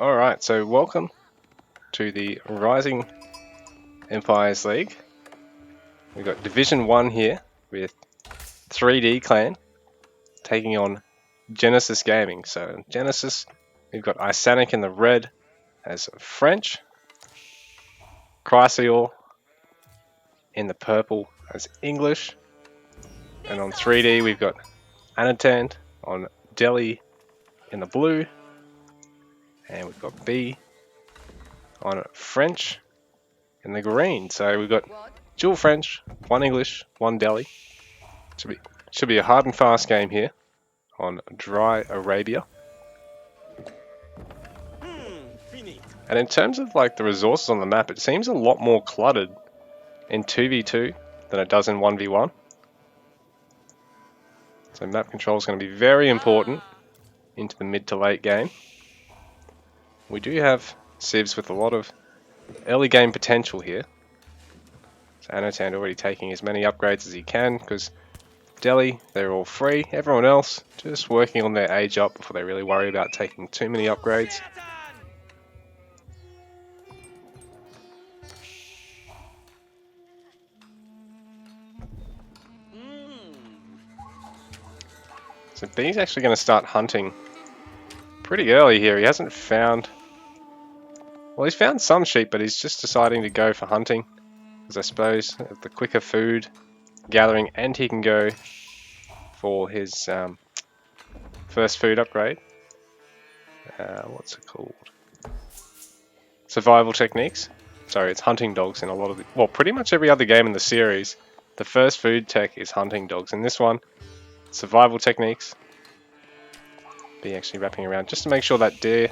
Alright, so welcome to the Rising Empires League. We've got Division 1 here with 3D Clan taking on Genesis Gaming. So Genesis, we've got Isanic in the red as French, Chrysaor in the purple as English, and on 3D we've got Anatan on Delhi in the blue, and we've got B on French in the green. So we've got dual French, one English, one Delhi. Should be a hard and fast game here on dry Arabia. And in terms of like the resources on the map, it seems a lot more cluttered in 2v2 than it does in 1v1. So map control is going to be very important into the mid to late game. We do have civs with a lot of early game potential here. So Anatan already taking as many upgrades as he can because Delhi, they're all free. Everyone else just working on their age up before they really worry about taking too many upgrades. So B's actually going to start hunting pretty early here. He hasn't found... Well, he's found some sheep, but he's just deciding to go for hunting. Because I suppose the quicker food gathering, and he can go for his first food upgrade. What's it called? Survival techniques. Sorry, it's hunting dogs in a lot of the... Well, pretty much every other game in the series, the first food tech is hunting dogs. In this one, survival techniques. Be actually wrapping around just to make sure that deer is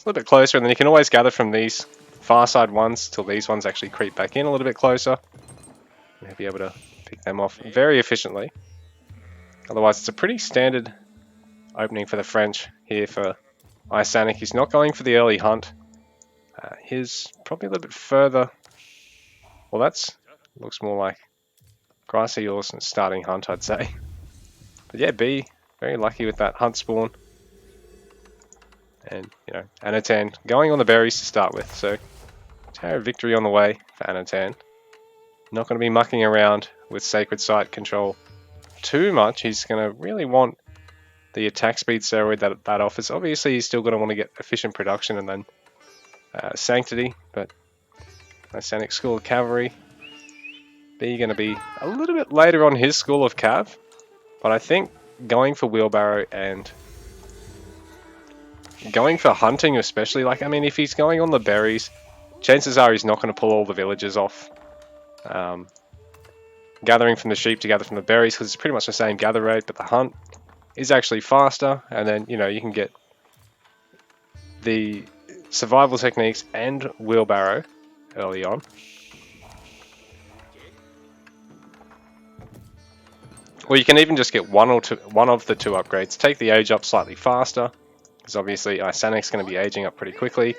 a little bit closer, and then you can always gather from these far side ones till these ones actually creep back in a little bit closer. You'll be able to pick them off very efficiently. Otherwise, it's a pretty standard opening for the French here for Isanic. He's not going for the early hunt. He's probably a little bit further. Well, that's looks more like Chrysaor's starting hunt, I'd say. But yeah, B, very lucky with that hunt spawn. And, you know, Anatan going on the berries to start with. So, Tower of Victory on the way for Anatan. Not going to be mucking around with Sacred Site control too much. He's going to really want the attack speed steroid that offers. Obviously, he's still going to want to get efficient production and then Sanctity. But Isanic School of Cavalry. B going to be a little bit later on his School of Cav. But I think going for Wheelbarrow and going for hunting especially, like, I mean, if he's going on the berries, chances are he's not going to pull all the villagers off. Gathering from the sheep to gather from the berries, because it's pretty much the same gather rate, but the hunt is actually faster, and then, you know, you can get the survival techniques and wheelbarrow early on. Or you can even just get one of the two upgrades. Take the age up slightly faster, because obviously Isanic's going to be aging up pretty quickly,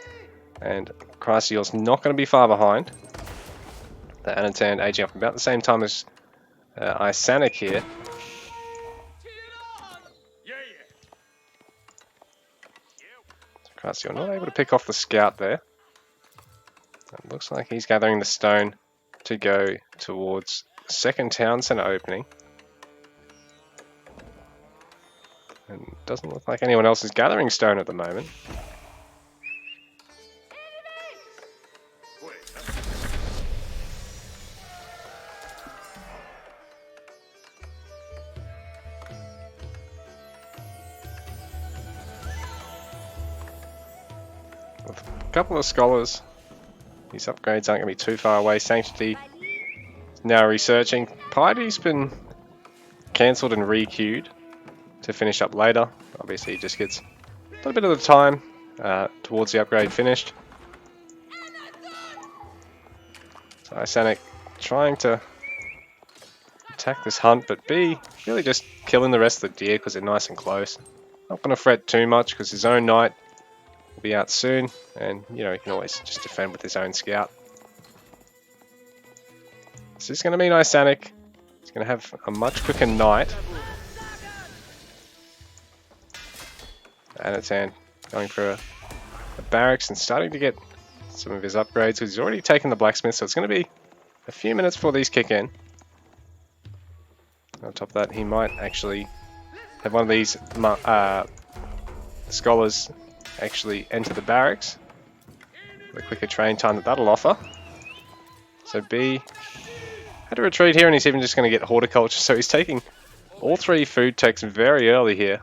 and Chrysaor's not going to be far behind. The Anatan aging up about the same time as Isanic here. Chrysaor not able to pick off the scout there. It looks like he's gathering the stone to go towards the second town centre opening. And it doesn't look like anyone else is gathering stone at the moment. With a couple of scholars, these upgrades aren't going to be too far away. Sanctity is now researching. Piety's been cancelled and re-queued to finish up later. Obviously he just gets a little bit of the time towards the upgrade finished. So Isanic trying to attack this hunt, but B really just killing the rest of the deer because they're nice and close. Not going to fret too much because his own knight will be out soon, and you know, he can always just defend with his own scout. This is going to mean Isanic is going to have a much quicker knight. Anatan going for a barracks and starting to get some of his upgrades, because he's already taken the blacksmith, so it's going to be a few minutes before these kick in. On top of that, he might actually have one of these scholars actually enter the barracks. The quicker train time that that'll offer. So B had to retreat here, and he's even just going to get horticulture, so he's taking all 3 food techs very early here.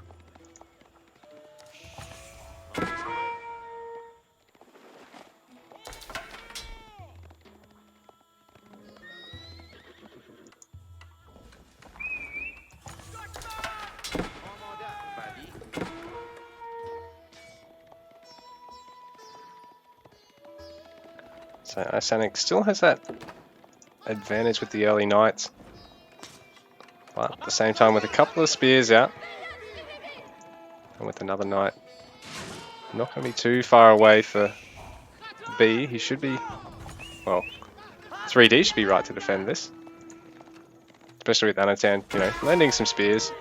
So Isanic still has that advantage with the early knights, but at the same time with a couple of spears out, and with another knight not going to be too far away for B. He should be, well, 3D should be right to defend this, especially with Anatan, you know, landing some spears.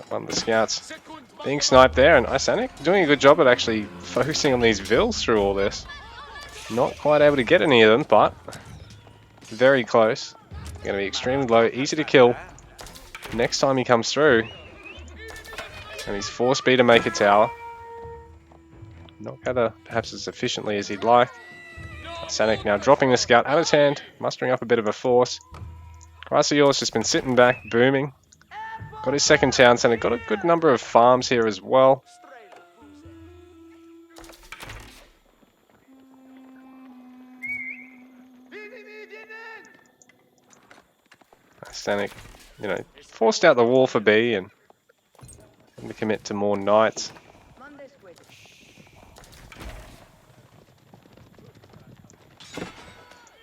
One of the scouts being sniped there, and Isanic doing a good job at actually focusing on these vills through all this. Not quite able to get any of them, but very close. Going to be extremely low, easy to kill next time he comes through. And he's 4-speed to make a tower. Not gather perhaps as efficiently as he'd like. Isanic now dropping the scout out of his hand, mustering up a bit of a force. Chrysaor's just been sitting back, booming. Got his second town center, got a good number of farms here as well. Isanic, you know, forced out the wall for B and to commit to more knights.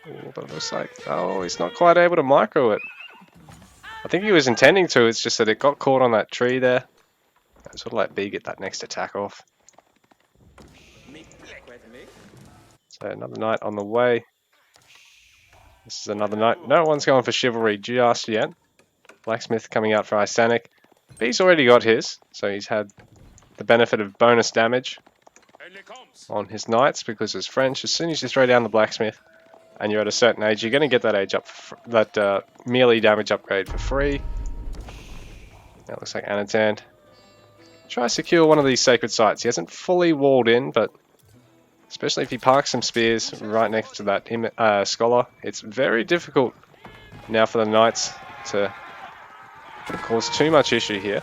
Ooh, but it looks like, oh, he's not quite able to micro it. I think he was intending to, it's just that it got caught on that tree there. I sort of let B get that next attack off. So another knight on the way. This is another knight. No one's going for chivalry just yet. Blacksmith coming out for Isanic. B's already got his, so he's had the benefit of bonus damage on his knights because it's French. As soon as you throw down the blacksmith and you're at a certain age, you're going to get that age up, that melee damage upgrade for free. That looks like Anatan. Try to secure one of these sacred sites. He hasn't fully walled in, but especially if he parks some spears right next to that scholar, it's very difficult now for the knights to cause too much issue here.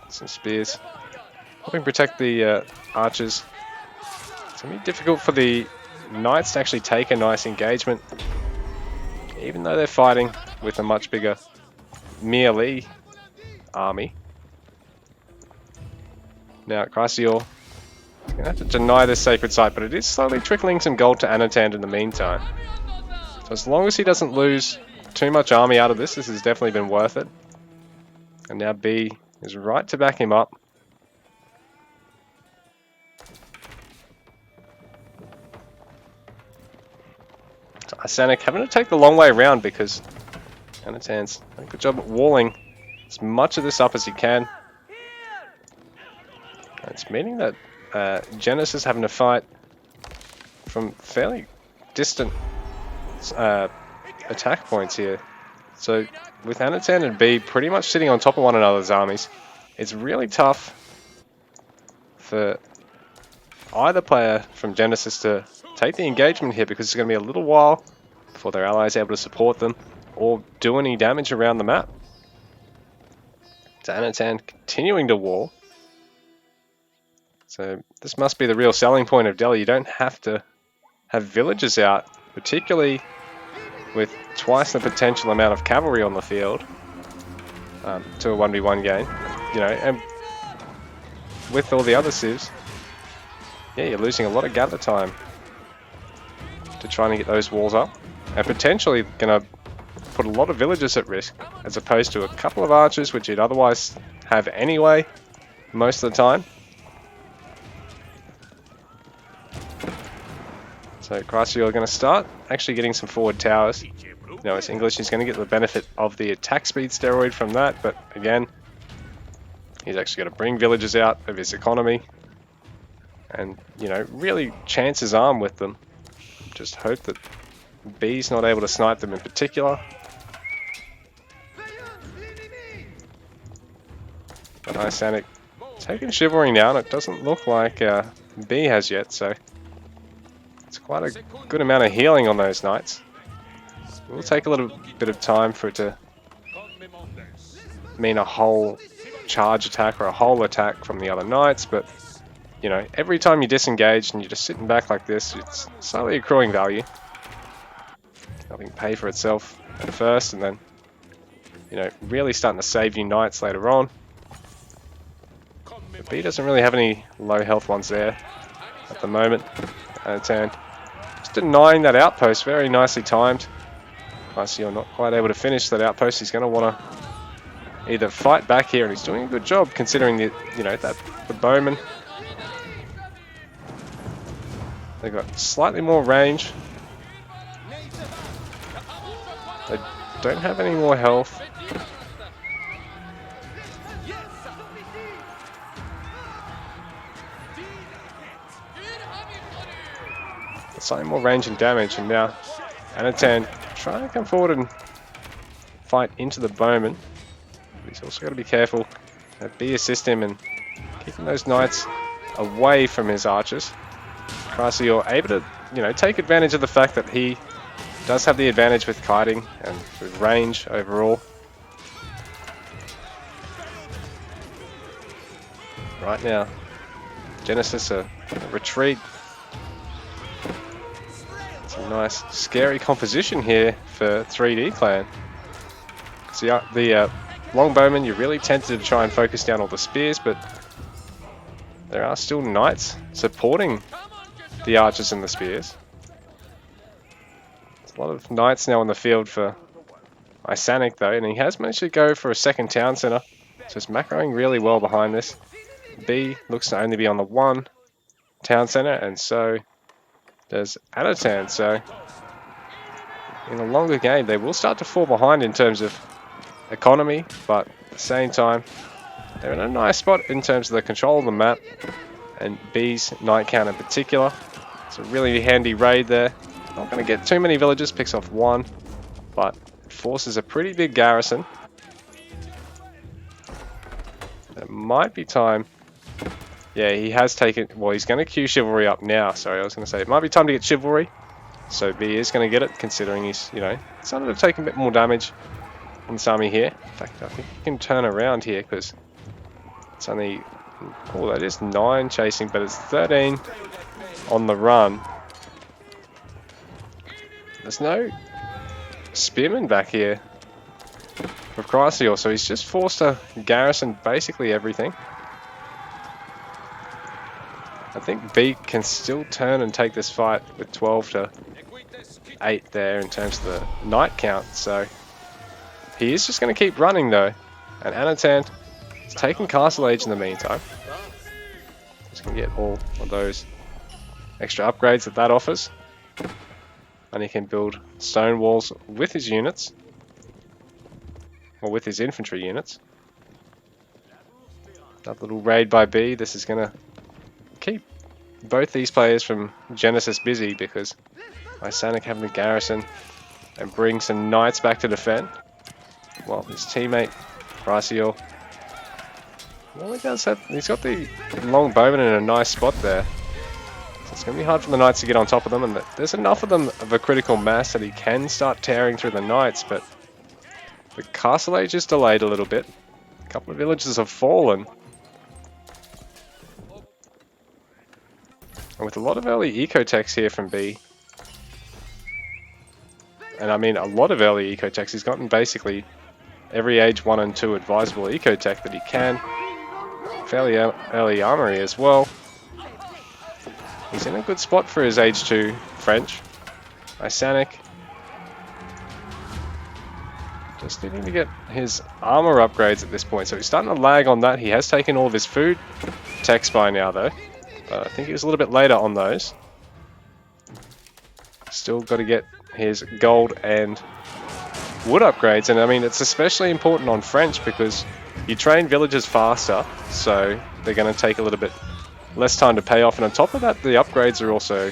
Some spears. Helping protect the archers. It's going to be difficult for the knights to actually take a nice engagement, even though they're fighting with a much bigger melee army. Now, Chrysaor going to have to deny this sacred site, but it is slowly trickling some gold to Anatan in the meantime. So as long as he doesn't lose too much army out of this, this has definitely been worth it. And now B is right to back him up. So Isanic having to take the long way around because Anatan's done a good job at walling as much of this up as he can. It's meaning that Genesis having to fight from fairly distant attack points here. So with Anatan and B pretty much sitting on top of one another's armies, it's really tough for either player from Genesis to take the engagement here because it's going to be a little while before their allies are able to support them or do any damage around the map. So Anatan continuing to wall. So this must be the real selling point of Delhi. You don't have to have villagers out, particularly with twice the potential amount of cavalry on the field to a 1v1 game. You know, and with all the other civs, yeah, you're losing a lot of gather time to trying to get those walls up, and potentially going to put a lot of villagers at risk, as opposed to a couple of archers, which you'd otherwise have anyway, most of the time. So Chrysaor going to start actually getting some forward towers. You know, it's English. He's going to get the benefit of the attack speed steroid from that, but again, he's actually going to bring villagers out of his economy and, you know, really chance his arm with them. Just hope that B's not able to snipe them in particular. But Isanic taking Chivalry now, and it doesn't look like B has yet, so it's quite a good amount of healing on those knights. It will take a little bit of time for it to mean a whole charge attack or a whole attack from the other knights, but you know, every time you disengage and you're just sitting back like this, it's slowly accruing value. Having pay for itself at first, and then, you know, really starting to save you knights later on. But B doesn't really have any low health ones there at the moment. And just denying that outpost, very nicely timed. You're not quite able to finish that outpost. He's going to want to either fight back here, and he's doing a good job considering the, you know, that the bowmen. They've got slightly more range. They don't have any more health. Slightly more range and damage, and now Anatan trying to come forward and fight into the bowman. But he's also got to be careful that B assist him and keeping those knights away from his archers. Krasior able to, you know, take advantage of the fact that he does have the advantage with kiting and with range overall. Right now, Genesis a retreat. It's a nice, scary composition here for 3D Clan. So the longbowmen, you're really tempted to try and focus down all the spears, but there are still knights supporting the archers and the spears. There's a lot of knights now on the field for Isanic though, and he has managed to go for a second town center. So it's macroing really well behind this. B looks to only be on the one town center, and so does Anatan. So in a longer game, they will start to fall behind in terms of economy, but at the same time, they're in a nice spot in terms of the control of the map, and B's knight count in particular. It's a really handy raid there. Not going to get too many villages, picks off one, but forces a pretty big garrison. It might be time. Yeah, he has taken... Well, he's going to queue Chivalry up now. Sorry, I was going to say it might be time to get Chivalry. So B is going to get it, considering he's, you know, started to take a bit more damage on this army here. In fact, I think he can turn around here, because it's only... Oh, that is 9 chasing, but it's 13 on the run. There's no spearmen back here for Krasior, so he's just forced to garrison basically everything. I think B can still turn and take this fight with 12 to 8 there in terms of the knight count, so he is just going to keep running though. And Anatan is taking Castle Age in the meantime. He's going to get all of those extra upgrades that offers. And he can build stone walls with his units, or with his infantry units. That little raid by B, this is going to keep both these players from Genesis busy, because Isanic having the garrison and bring some knights back to defend. Well, his teammate Krasior, well, he does have, he's got the long bowman in a nice spot there. So it's going to be hard for the knights to get on top of them, and there's enough of them of a critical mass that he can start tearing through the knights, but the Castle Age is delayed a little bit. A couple of villages have fallen. And with a lot of early eco-techs here from B, and I mean a lot of early eco-techs, he's gotten basically every age 1 and 2 advisable eco-tech that he can. Fairly early armory as well. He's in a good spot for his age 2 French. Isanic just needing to get his armor upgrades at this point, so he's starting to lag on that. He has taken all of his food techs by now though. I think he was a little bit later on those. Still got to get his gold and wood upgrades, and I mean it's especially important on French because you train villagers faster, so they're going to take a little bit less time to pay off, and on top of that the upgrades are also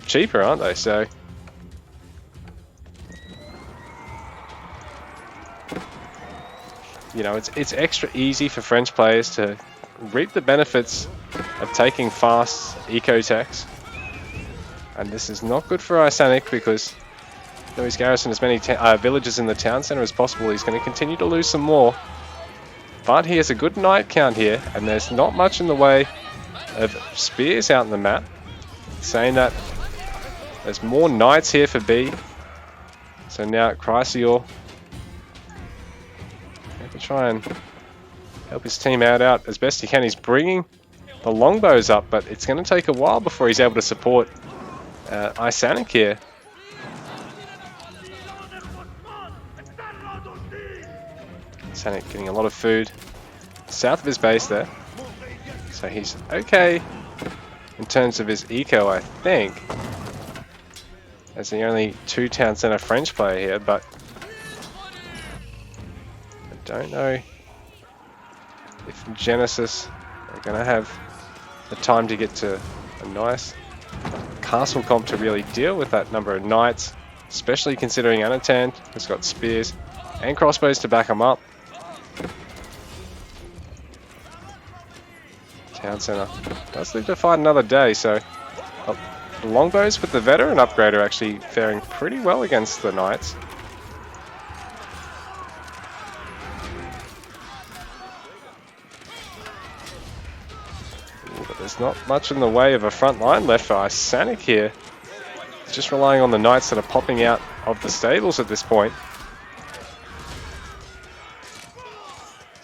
cheaper, aren't they? So you know, it's extra easy for French players to reap the benefits of taking fast eco-techs. And this is not good for Isanic because though he's garrisoned as many villages in the town centre as possible, he's going to continue to lose some more. But he has a good knight count here, and there's not much in the way of spears out in the map. Saying that there's more knights here for B. So now Chrysaor to try and help his team out as best he can. He's bringing the longbows up, but it's going to take a while before he's able to support Isanic here. Isanic getting a lot of food south of his base there, so he's okay in terms of his eco, I think, as the only 2 town centre French player here, but don't know if Genesis are going to have the time to get to a nice castle comp to really deal with that number of knights, especially considering Anatan has got spears and crossbows to back him up. Town centre does live to fight another day, so the longbows with the veteran upgrade are actually faring pretty well against the knights. But there's not much in the way of a front line left for Isanic here. He's just relying on the knights that are popping out of the stables at this point.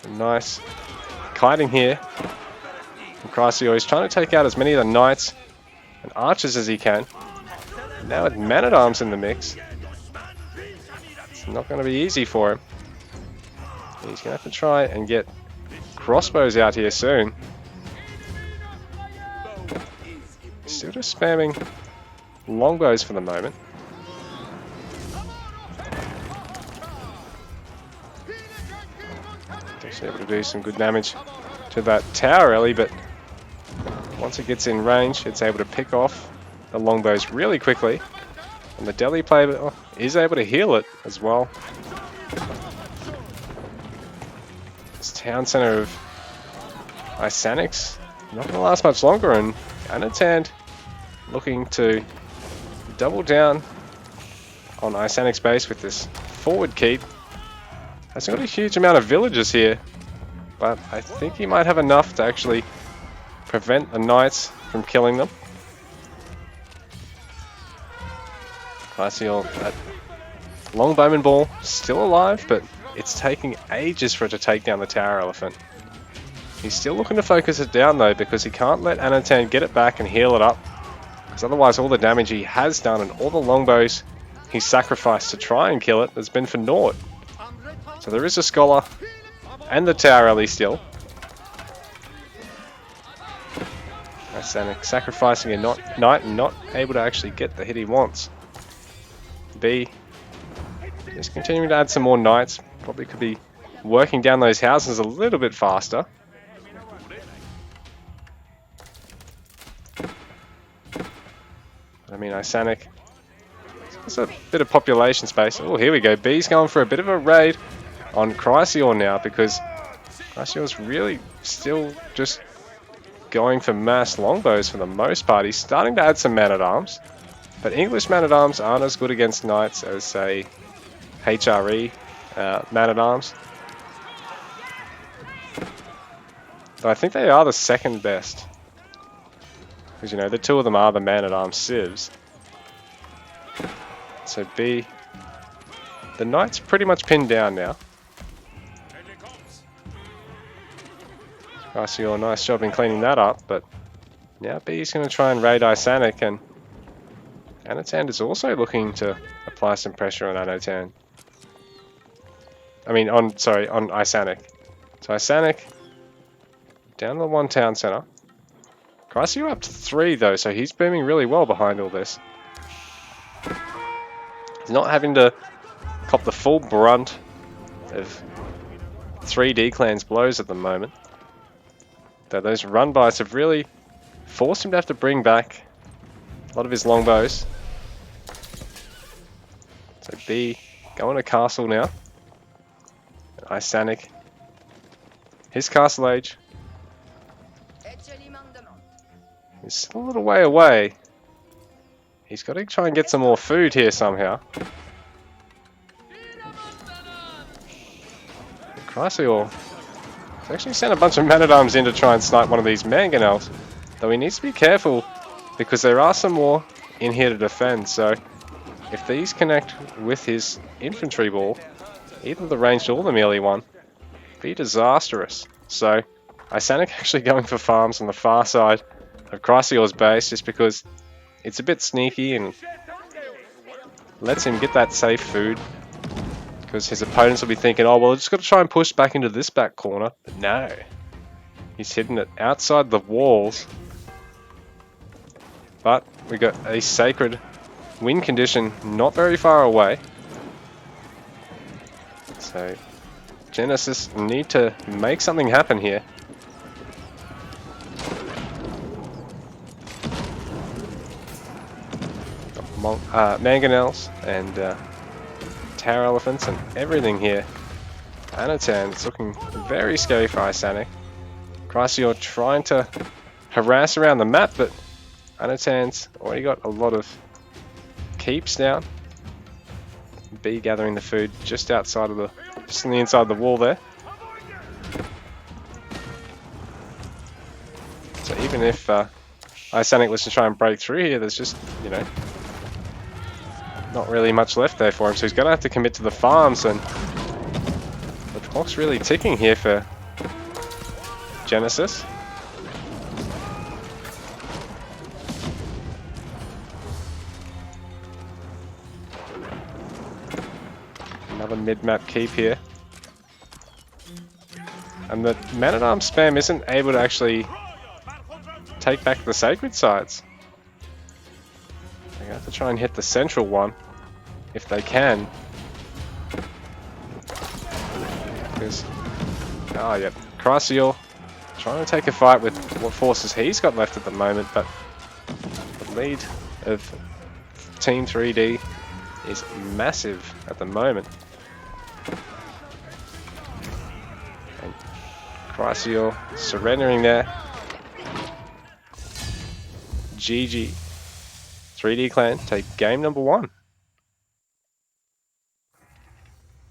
Some nice kiting here. And Chrysaor is trying to take out as many of the knights and archers as he can. Now with man-at-arms in the mix, it's not going to be easy for him. He's going to have to try and get crossbows out here soon. Still just spamming longbows for the moment. Actually able to do some good damage to that tower rally, but once it gets in range, it's able to pick off the longbows really quickly. And the Delhi player is able to heal it as well. This town centre of Isanic's not going to last much longer, and Anatan looking to double down on Isanic's base with this forward keep. Hasn't got a huge amount of villagers here, but I think he might have enough to actually prevent the knights from killing them. Chrysaor, that longbowman ball still alive, but it's taking ages for it to take down the tower elephant. He's still looking to focus it down though, because he can't let Anatan get it back and heal it up, because otherwise all the damage he has done and all the longbows he sacrificed to try and kill it has been for naught. So there is a scholar and the tower rally still. Isanic sacrificing a knight and not able to actually get the hit he wants. B is continuing to add some more knights. Probably could be working down those houses a little bit faster. I mean, Isanic, there's a bit of population space. Oh, here we go. B's going for a bit of a raid on Chrysaor now, because Chrysaor's really still just going for mass longbows for the most part. He's starting to add some man-at-arms, but English man-at-arms aren't as good against knights as, say, HRE man-at-arms. But I think they are the second best, because, you know, the two of them are the man-at-arms civs. So B, the knight's pretty much pinned down now. Chrysaor, nice job in cleaning that up, but now B's going to try and raid Isanic, and Anatan is also looking to apply some pressure on Anatan. I mean, on Isanic. So Isanic down to the one town centre. Chrysaor up to 3 though, so he's booming really well behind all this. He's not having to cop the full brunt of 3D Clan's blows at the moment. Though those run-bys have really forced him to have to bring back a lot of his longbows. So B going to castle now. Isanic. His castle age is still a little way away. He's got to try and get some more food here somehow. Chrysler has actually sent a bunch of man-at-arms in to try and snipe one of these mangonels. Though he needs to be careful because there are some more in here to defend. So if these connect with his infantry ball, either the ranged or the melee one, be disastrous. So Isanic actually going for farms on the far side of Chrysaor's base just because it's a bit sneaky and lets him get that safe food. Because his opponents will be thinking, oh, well, just got to try and push back into this back corner. But no. He's hitting it outside the walls. But we got a sacred win condition not very far away. So Genesis need to make something happen here. Mangonels and tower elephants and everything here. Anatan, it's looking very scary for Isanic. Chrysaor trying to harass around the map, but Anatan's already got a lot of keeps down. B gathering the food just outside of just on the inside of the wall there. So even if Isanic was to try and break through here, there's just, you know, not really much left there for him, so he's going to have to commit to the farms, and the clock's really ticking here for Genesis. Another mid-map keep here. And the man-at-arms spam isn't able to actually take back the sacred sites. They have to try and hit the central one if they can. Because, oh yeah, Chrysaor trying to take a fight with what forces he's got left at the moment, but the lead of Team 3D is massive at the moment. And Chrysaor surrendering there. GG. 3D Clan take game number 1.